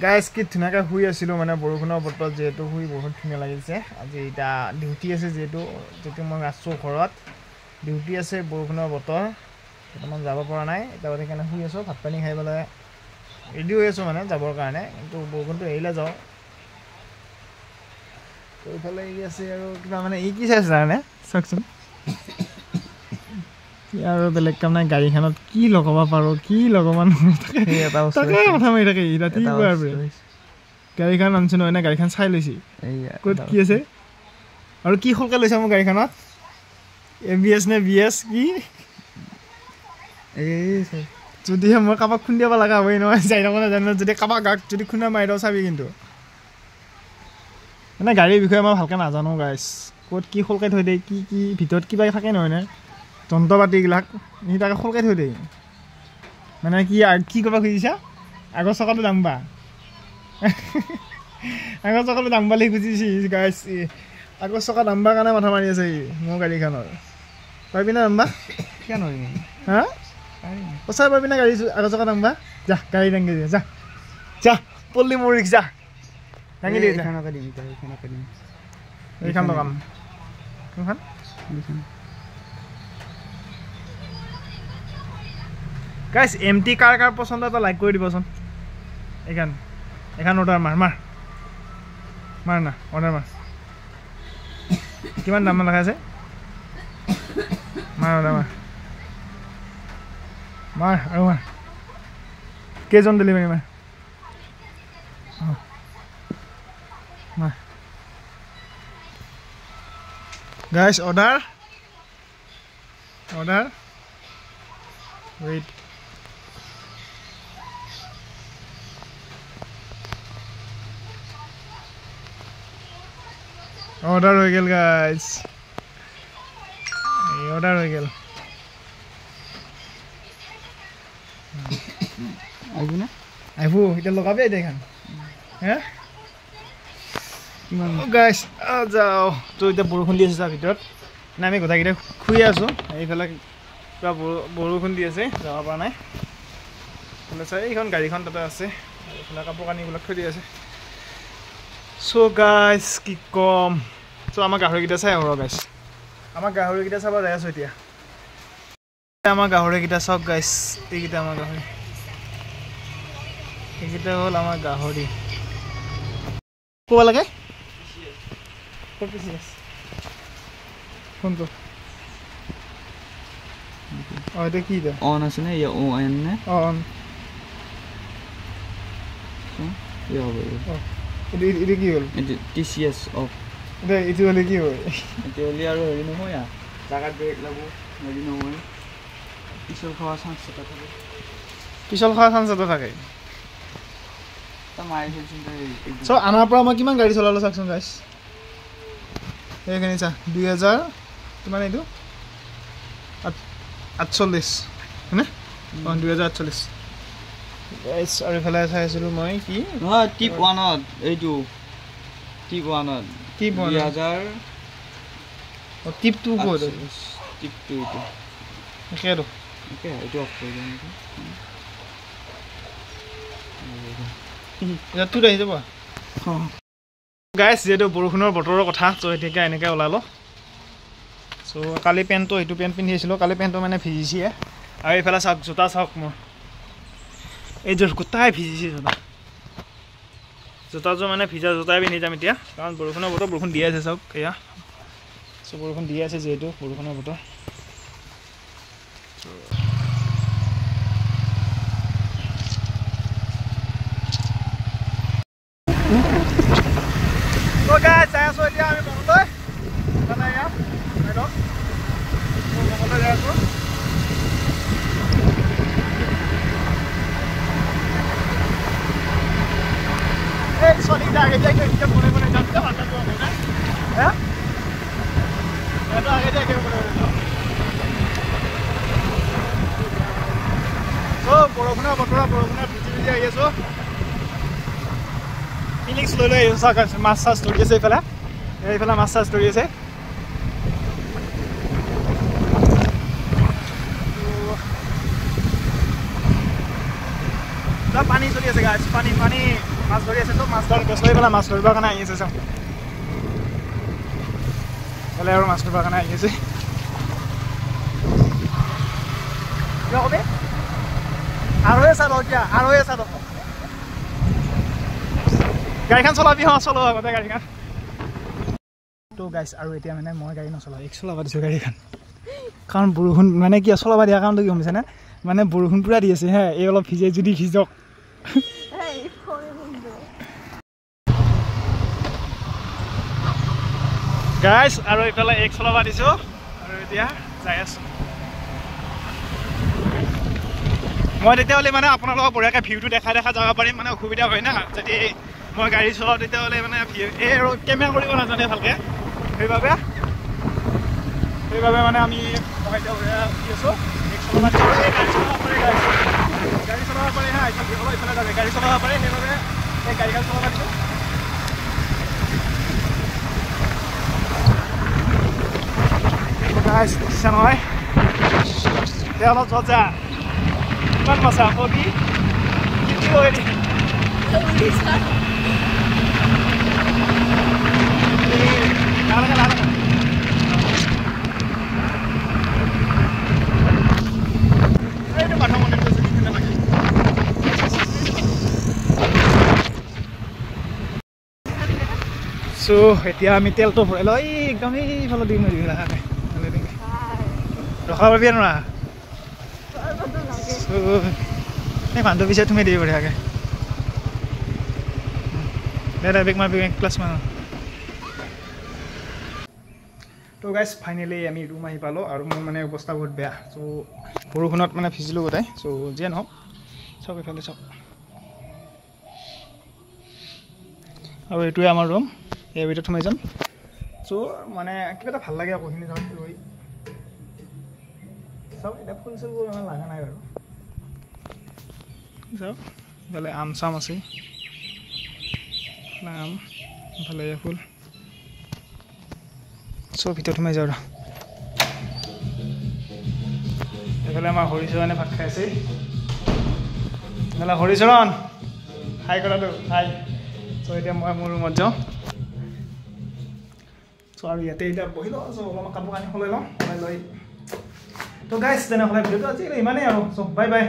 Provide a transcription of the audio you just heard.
guys কি ধুনীয়াকৈ শুই আছিলোঁ মানে বৰষুণৰ বতৰত যিহেতু শুই বহুত ধুনীয়া লাগিছে আজি এতিয়া ডিউটি আছে যিহেতু মই আছোঁ ঘৰত ডিউটি আছে বৰষুণৰ বতৰ বৰ্তমান যাব পৰা নাই এতিয়া সেইকাৰণে শুই আছোঁ ভাত পানী খাই পেলাই ৰেডি হৈ আছোঁ মানে যাবৰ কাৰণে কিন্তু বৰষুণটো এৰিলে যাওঁ তো এইফালে ই আছে আৰু কিবা মানে ই কি চাইছে জানে চাওকচোন আৰু বেলেগ কাম নাই গাড়ীখনত কি লগাব পাৰোঁ কি লগাব নোৱাৰোঁ তাকে কথা মাৰি থাকে ৰাতিপুৱা গাড়ীখন আনিছোঁ নহয় নে গাড়ীখন চাই লৈছে ক'ত কি আছে আৰু কি সলকে লৈছে মোৰ গাড়ীখনত ABS নে BS কি যদিহে মই কাৰোবাক খুন্দিয়াব লগা হ'বই নহয় যাই থাকোঁ নাজানো যদি কাৰোবাক গাক যদি খুন্দা মাৰি দিওঁ চাবি কিন্তু মানে গাড়ীৰ বিষয়ে মই ভালকৈ নাজানো গাইছ ক'ত কি সলকাই থৈ দিয়ে কি কি ভিতৰত কিবা থাকে নহয় নে যন্ত্ৰ পাতিবিলাক সি তাকে সলকাই থৈ দিয়ে মানে কি কি কৰিব খুজিছা আগৰ চকাটো দামবা আগৰ চকাটো দামবালি খুজিছে গাইছ আগৰ চকা দামবাৰ কাৰণে মাথা মাৰি আছে ই মোৰ গাড়ীখনৰ পাৰিবি না দামবা কিয় নোৱাৰিম হা সঁচাই পাৰিবি না গাড়ী আগৰ চকা দামবা যা গাড়ী দাঙি দিয়ে যা যা পল্লি মোৰ ৰিক্সা দাঙি দিয়ে এইখন লগাম কোনখন গাইছ MT কাৰ পচন্দ এটা লাইক কৰি দিবচোন এইখন অৰ্ডাৰ মাৰ না অৰ্ডাৰ মাৰ কিমান দাম লেখা আছে মাৰ অৰ্ডাৰ মাৰ আৰু মাৰ কেইজন ডেলিভাৰী মাৰ গাইছ অৰ্ডাৰ ৱেইট অৰ্ডাৰ হৈ গ'ল গাইছ অৰ্ডাৰ হৈ গ'ল আহিব এতিয়া লগাবি এতিয়া এইখন হে গাইছ যাওঁ তো এতিয়া বৰষুণ দি আছে তাৰ ভিতৰত মানে আমি গোটেইকেইটা শুই আছোঁ এইফালে কিবা বৰষুণ দি আছে যাব পৰা নাই চাই এইখন গাড়ীখন তাতে আছে এইফালে কাপোৰ কানিবিলাক থৈ দি আছে চ' গাইছ কি ক'ম চ' আমাৰ গাহৰিকেইটা চাই আহোঁ গাইছ আমাৰ গাহৰিকেইটা চাব যাই আছোঁ এতিয়া আমাৰ গাহৰিকেইটা চাওক গাইছ এইকেইটা আমাৰ গাহৰি এইকেইটা হ'ল আমাৰ গাহৰি ক'ব লাগে কোনটো অঁ এতিয়া কি এতিয়া অন আছে নে অন নে অন এইটো কি হ'ল TCS অফ এতিয়া এইটো হ'লে কি হয় এতিয়া হ'লে আৰু হেৰি নহয় জাগাত ব্ৰেক ল'ব হেৰি নহয় পিছল খোৱা চান্স এটা থাকে চ' আনাৰ পৰা মই কিমান গাড়ী চলালোঁ চাওকচোন গাইছ সেইখিনি চা 2000 কিমান এইটো 48 হয়নে অঁ 2048 গাইছ আৰু এইফালে চাই আছিলোঁ মই কি নহয় টিপ 1ত এইটো টিপ 1ত টিপ 2000 অঁ টিপ 2 ক'ত টিপ 2 এইটো একেটো এইটো অফ কৰি দিওঁ এতিয়া তোৰ আহি যাব গাইছ যিহেতু বৰষুণৰ বতৰৰ কথা চ' এতিয়া এনেকৈ ওলালোঁ চ' কালি পেণ্টটো এইটো পেণ্ট পিন্ধি আহিছিলোঁ কালি পেণ্টটো মানে ভিজিছে আৰু এইফালে চাওক জোতা চাওক মোৰ এইযোৰ গোটাই ভিজিছে জোতাযোৰ মানে ভিজা জোতাই পিন্ধি যাম এতিয়া কাৰণ বৰষুণৰ বতৰ বৰষুণ দি আছে চাওক এয়া চ' বৰষুণ দি আছে যিহেতু বৰষুণৰ বতৰ গাইছ চাই আছোঁ এতিয়া আমি মঙলদৈ মানে এয়া মঙলদৈ যাই আছোঁ এই ছোৱালীকেইটা আগে দিয়ে এতিয়া মনে মনে যাম এতিয়া ভালকৈ যোৱা নাই হে এইটো আগে দিয়ে মনে মনে যাম চ' বৰষুণৰ বতৰত বৰষুণত ভিজি আহি আছোঁ ফিলিংছ লৈ আহিছোঁ চাওক মাছ চাছ ধৰি আছে এইফালে মাছ চাছ ধৰি আছে পানী চলি আছে গাইছ পানী মাছ ধৰি আছে তো মাছ ধৰি গছলৈ পেলাই মাছ ধৰিবৰ কাৰণে আহি আছে চাওঁ বোলে আৰু মাছ ধৰিবৰ কাৰণে আহি আছে কিয় কবি আৰু চাব এতিয়া আৰু চাব গাড়ীখন চলাবি চলো আগতে গাড়ীখন তো গাইছ আৰু এতিয়া মানে মই গাড়ী নচলাওঁ চলাব দিছোঁ গাড়ীখন কাৰণ বৰষুণ মানে কি চলাব দিয়া কাৰণটো কি গম পাইছেনে মানে বৰষুণ পুৰা দি আছে হে এই অলপ ভিজে যদি ভিজক গাইছ আৰু এইফালে চলাব দিছোঁ আৰু এতিয়া যাই আছোঁ মই তেতিয়াহ'লে মানে আপোনালোকক বঢ়িয়াকৈ ভিউটো দেখাই যাব পাৰিম মানে অসুবিধা হয় না যদি মই গাড়ী চলাওঁ তেতিয়াহ'লে মানে এই আৰু কেমেৰা কৰিব নাজানে ভালকৈ সেইবাবে মানে আমি মই এতিয়া উঠি আছোঁ গাড়ী চলাব পাৰে হা এইফালে যাবে গাড়ী চলাব পাৰে সেইবাবে এই গাড়ীখন চলাব দিছোঁ দেখিছা নহয় এতিয়া অলপ য'ত যা কিমান মাছা কবি চ' এতিয়া আমি তেলটো ভৰাই লওঁ একদম এইফালে দিম ৰখাব পাৰিবি আৰু না এই মানুহটোৰ পিছত তুমি দিব বঢ়িয়াকৈ দে বেগ মাৰ ক্লাছ মান তো গাইছ ফাইনেলি আমি ৰুম আহি পালোঁ আৰু মোৰ মানে অৱস্থা বহুত বেয়া চ' বৰষুণত মানে ভিজিলোঁ গোটাই চ' যিয়ে নহওক চাওক এইফালে চাওক আৰু এইটোৱে আমাৰ ৰুম ইয়াৰ ভিতৰত সোমাই যাম চ' মানে কিবা এটা ভাল লাগে আকৌ এইখিনি যাওঁ ৰৈ চাওক এতিয়া ফুল চুলবোৰ ইমান লগা নাই বাৰু চাওক ইফালে আম চাম আছে আম ইফালে ফুল চ' ভিতৰত সোমাই যাওঁ এইফালে আমাৰ হৰিচৰণে ভাত খাই আছে এইফালে হৰিচৰণ হাই কৰাটো হাই চ' এতিয়া মই মোৰ ৰুমত যাওঁ চ' আৰু ইয়াতে এতিয়া বহি লওঁ চ' অলপমান কাপোৰ কানি সলাই লওঁ সলাই লৈ তো গাইছ তেনেহ'লে ভিডিঅ'টো আজি ইমানেই আৰু চ' বাই বাই